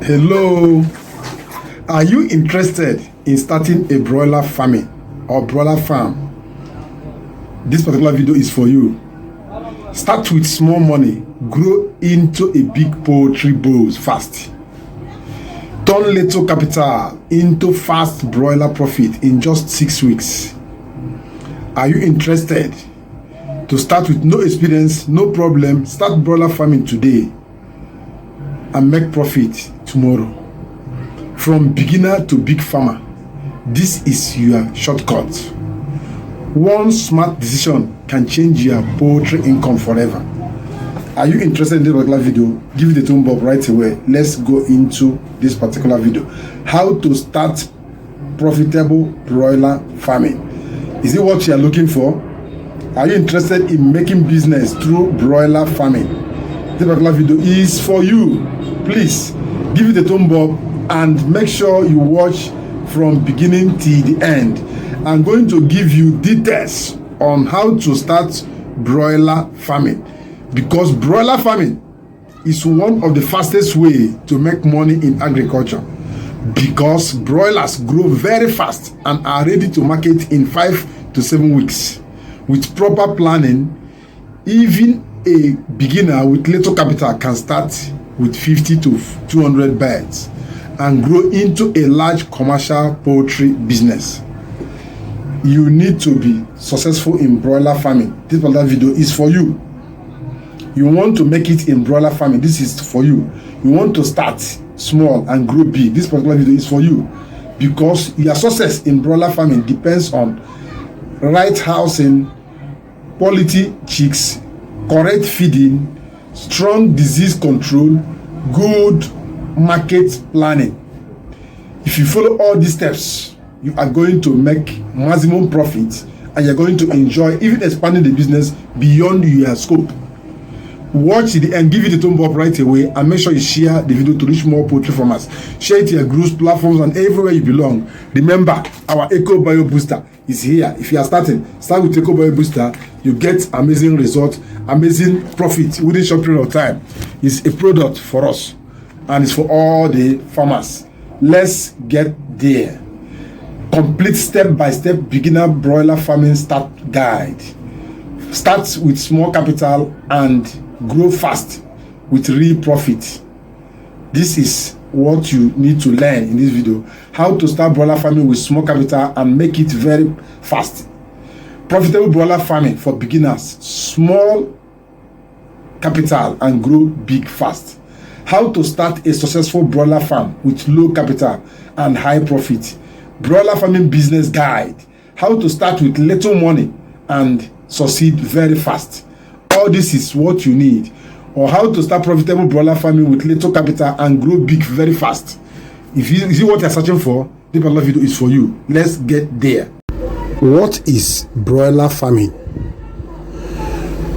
Hello, are you interested in starting a broiler farming or broiler farm? This particular video is for you. Start with small money, grow into a big poultry bowls fast. Turn little capital into fast broiler profit in just 6 weeks. Are you interested to start with no experience, no problem? Start broiler farming today and make profit tomorrow. From beginner to big farmer, this is your shortcut. One smart decision can change your poultry income forever. Are you interested in this particular video? Give it a thumb up right away. Let's go into this particular video. How to start profitable broiler farming. Is it what you are looking for? Are you interested in making business through broiler farming? This particular video is for you. Please give it a thumb up and make sure you watch from beginning till the end. I'm going to give you details on how to start broiler farming, because broiler farming is one of the fastest way to make money in agriculture, because broilers grow very fast and are ready to market in 5 to 7 weeks. With proper planning, even a beginner with little capital can start with 50 to 200 birds and grow into a large commercial poultry business. You need to be successful in broiler farming. This particular video is for you. You want to make it in broiler farming, this is for you. You want to start small and grow big, this particular video is for you, because your success in broiler farming depends on right housing, quality chicks, correct feeding, strong disease control, good market planning. If you follow all these steps, you are going to make maximum profit and you're going to enjoy even expanding the business beyond your scope. Watch the end, give it a thumb up right away, and make sure you share the video to reach more poultry farmers. Share it to your groups, platforms, and everywhere you belong. Remember, our Eco Bio Booster is here. If you are starting, start with Eco Bio Booster. You get amazing results, amazing profit within a short period of time. It's a product for us, and it's for all the farmers. Let's get there. Complete step-by-step beginner broiler farming start guide. Start with small capital and grow fast with real profit. This is what you need to learn in this video. How to start broiler farming with small capital and make it very fast. Profitable broiler farming for beginners. Small capital and grow big fast. How to start a successful broiler farm with low capital and high profit. Broiler farming business guide. How to start with little money and succeed very fast. All this is what you need. Or how to start profitable broiler farming with little capital and grow big very fast. If you see what you're searching for, this particular video is for you. Let's get there. What is broiler farming?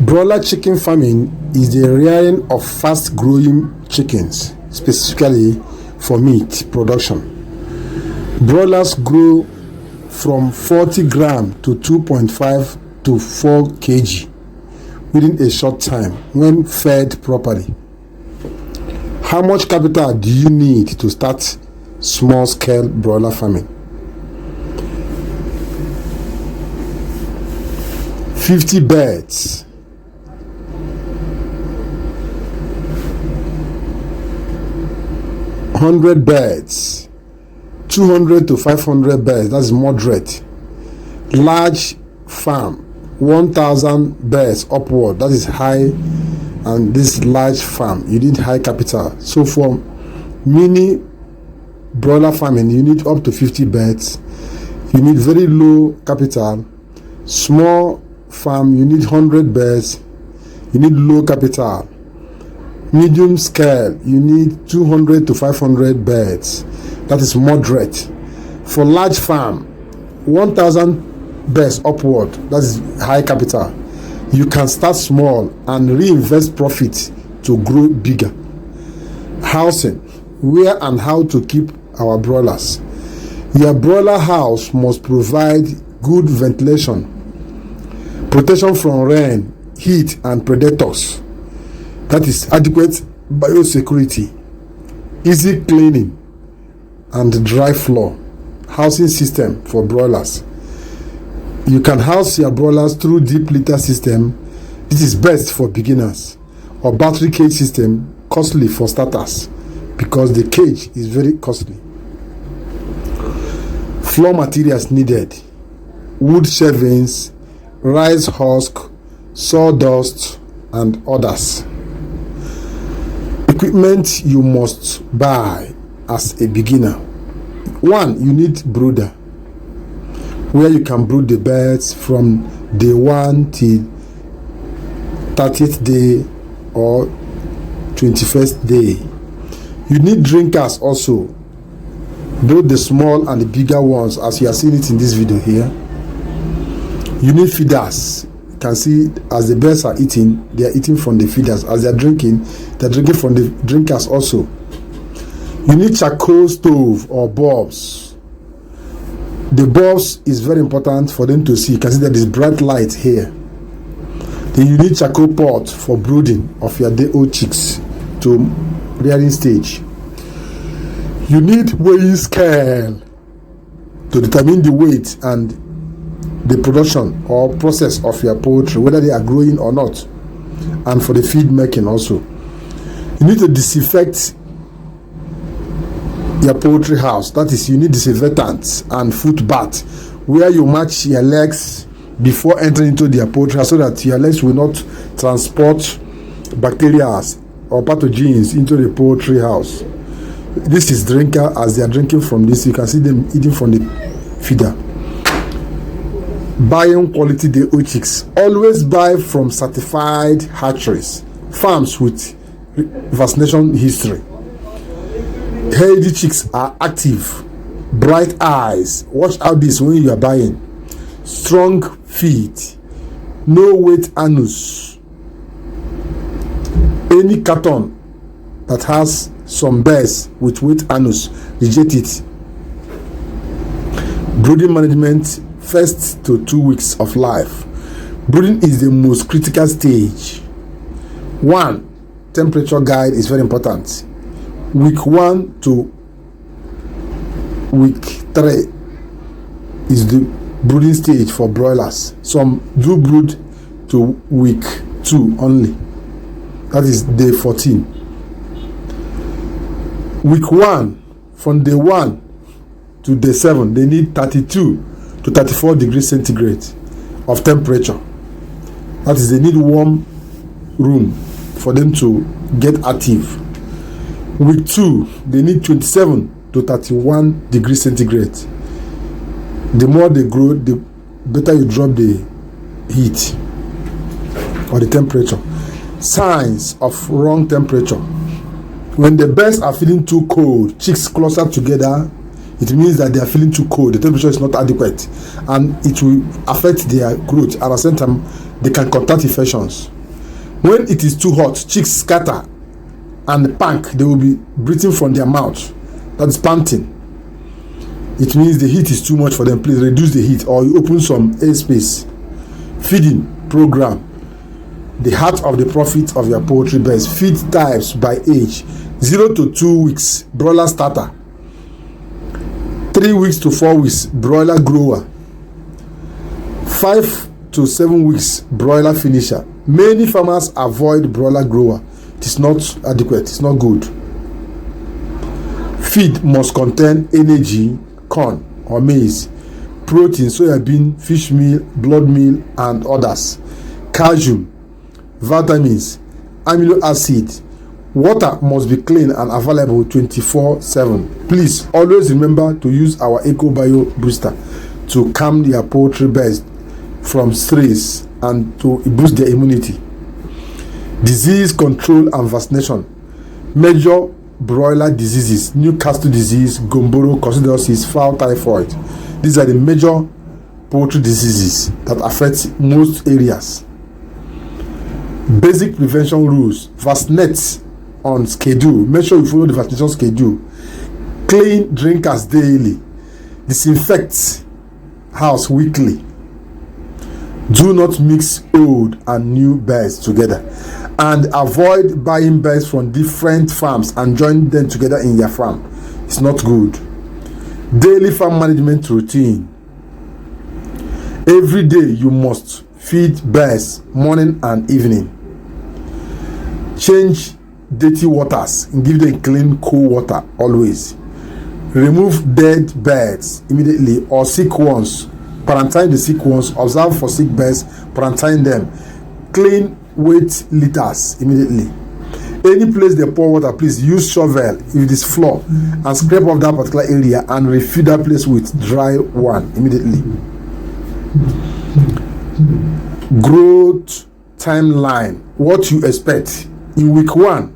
Broiler chicken farming is the rearing of fast-growing chickens, specifically for meat production. Broilers grow from 40 grams to 2.5 to 4 kg within a short time when fed properly. How much capital do you need to start small-scale broiler farming? 50 birds. 100 birds. 200 to 500 birds, that's moderate. Large farm, 1,000 birds upward, that is high. And this large farm, you need high capital. So for mini broiler farming, you need up to 50 birds. You need very low capital. Small farm, you need 100 birds. You need low capital. Medium scale, you need 200 to 500 birds. That is moderate. For large farm, 1,000 birds upward, that is high capital. You can start small and reinvest profit to grow bigger. Housing, where and how to keep our broilers. Your broiler house must provide good ventilation, protection from rain, heat, and predators. That is adequate biosecurity. easy cleaning and dry floor. Housing system for broilers. You can house your broilers through deep litter system. This is best for beginners, or battery cage system, costly for starters because the cage is very costly. Floor materials needed: wood shavings, rice husk, sawdust, and others. Equipment you must buy as a beginner. 1. You need brooder, where you can brood the birds from day 1 till 30th day or 21st day. You need drinkers also, both the small and the bigger ones, as you are seeing it in this video here. You need feeders. You can see as the birds are eating, they are eating from the feeders. As they are drinking from the drinkers also. You need charcoal stove or bulbs. The bulbs is very important for them to see. You can see that there is bright light here. Then you need charcoal pot for brooding of your day-old chicks to rearing stage. You need weighing scale to determine the weight and the production or process of your poultry, whether they are growing or not, and for the feed making also. You need to disinfect your poultry house. That is, you need disinfectants and foot bath, where you match your legs before entering into their poultry house, so that your legs will not transport bacteria or pathogens into the poultry house. This is drinker. As they are drinking from this, you can see them eating from the feeder. Buying quality day-old chicks. Always buy from certified hatcheries, farms with vaccination history. Healthy chicks are active, bright eyes. Watch out this when you are buying. Strong feet, no weight anus. Any carton that has some birds with weight anus, reject it. Brooding management, 1st to 2 weeks of life. Brooding is the most critical stage. 1. Temperature guide is very important. Week 1 to week 3 is the brooding stage for broilers. Some do brood to week 2 only. That is day 14. Week 1, from day 1 to day 7, they need 32 to 34 degrees centigrade of temperature. That is, they need warm room for them to get active. Week 2, they need 27 to 31 degrees centigrade. The more they grow, the better you drop the heat or the temperature. Signs of wrong temperature. When the birds are feeling too cold, chicks closer together, it means that they are feeling too cold. The temperature is not adequate, and it will affect their growth. And at the same time, they can contact infections. When it is too hot, chicks scatter and panic. They will be breathing from their mouth. That is panting. It means the heat is too much for them. Please reduce the heat, or you open some airspace. Feeding program. The heart of the profit of your poultry birds. Feed types by age: 0 to 2 weeks, broiler starter; 3 weeks to 4 weeks, broiler grower; 5 to 7 weeks, broiler finisher. Many farmers avoid broiler grower. It is not adequate. It's not good. Feed must contain energy, corn or maize, protein, soya bean, fish meal, blood meal, and others, calcium, vitamins, amino acid. Water must be clean and available 24/7. Please always remember to use our Eco Bio booster to calm your poultry birds from stress and to boost their immunity. Disease control and vaccination. Major broiler diseases: Newcastle disease, Gumboro, coccidiosis, fowl typhoid. These are the major poultry diseases that affect most areas. Basic prevention rules: vaccinate on schedule. Make sure you follow the vaccination schedule. Clean drinkers daily. Disinfect house weekly. Do not mix old and new birds together. and avoid buying birds from different farms and join them together in your farm. It's not good. Daily farm management routine. Every day you must feed birds morning and evening. Change dirty waters and give them clean cool water always. Remove dead birds immediately or sick ones. Quarantine the sick ones. Observe for sick birds. Quarantine them. Clean wet litters immediately. Any place they pour water, please use shovel if it is floor and scrape off that particular area and refill that place with dry one immediately. Growth timeline. What you expect in week 1?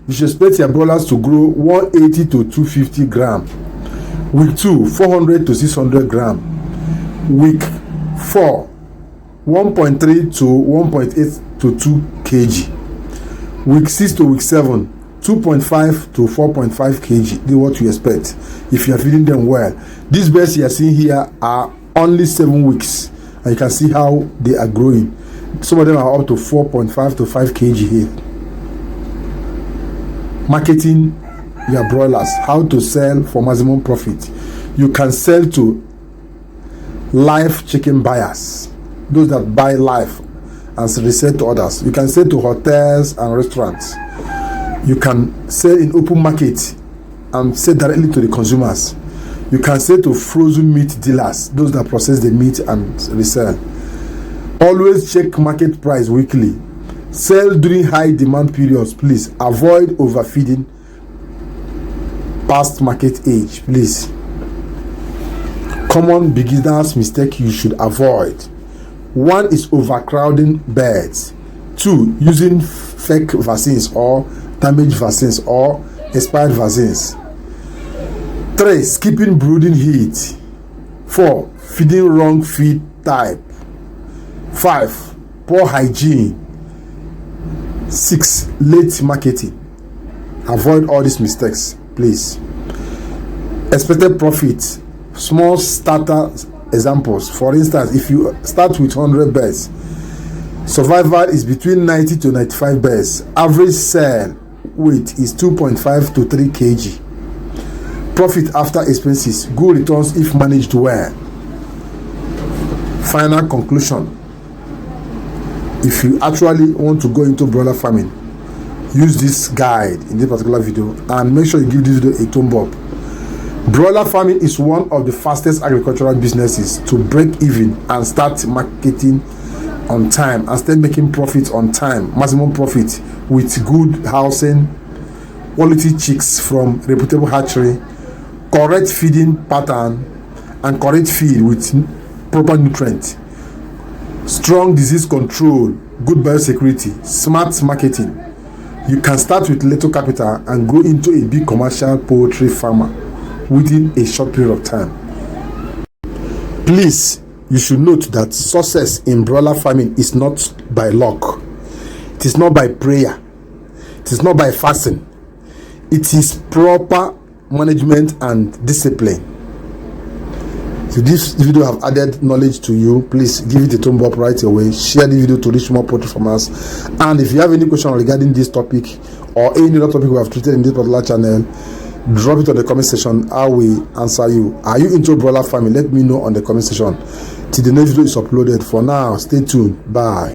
You should expect your broilers to grow 180 to 250 gram. Week 2, 400 to 600 gram. Week 4, 1.3 to 1.8 to 2 kg. Week 6 to week 7, 2.5 to 4.5 kg. This is what you expect if you are feeding them well. These birds you are seeing here are only 7 weeks, and you can see how they are growing. Some of them are up to 4.5 to 5 kg here. Marketing your broilers. How to sell for maximum profit. You can sell to live chicken buyers, those that buy live and resell to others. You can sell to hotels and restaurants. You can sell in open market and sell directly to the consumers. You can sell to frozen meat dealers, those that process the meat and resell. Always check market price weekly. Sell during high demand periods, please. Avoid overfeeding past market age, please. Common beginners mistake you should avoid. 1 is overcrowding birds. 2, using fake vaccines or damaged vaccines or expired vaccines. 3, skipping brooding heat. 4, feeding wrong feed type. 5, poor hygiene. 6, late marketing. Avoid all these mistakes, please. Expected profit. Small starter examples. For instance, if you start with 100 birds, survival is between 90 to 95 birds. Average sale weight is 2.5 to 3 kg. Profit after expenses. Good returns if managed well. Final conclusion. If you actually want to go into broiler farming, use this guide in this particular video and make sure you give this video a thumb up. Broiler farming is one of the fastest agricultural businesses to break even and start marketing on time and start making profits on time, maximum profit, with good housing, quality chicks from reputable hatchery, correct feeding pattern, and correct feed with proper nutrients. Strong disease control, good biosecurity, smart marketing. You can start with little capital and grow into a big commercial poultry farmer within a short period of time. Please, you should note that success in broiler farming is not by luck. It is not by prayer. It is not by fasting. It is proper management and discipline. If this video have added knowledge to you, please give it a thumb up right away. Share the video to reach more poultry farmers. And if you have any question regarding this topic or any other topic we have treated in this particular channel, drop it on the comment section. I will answer you. Are you into broiler farming? Let me know on the comment section till the next video is uploaded. For now, stay tuned. Bye.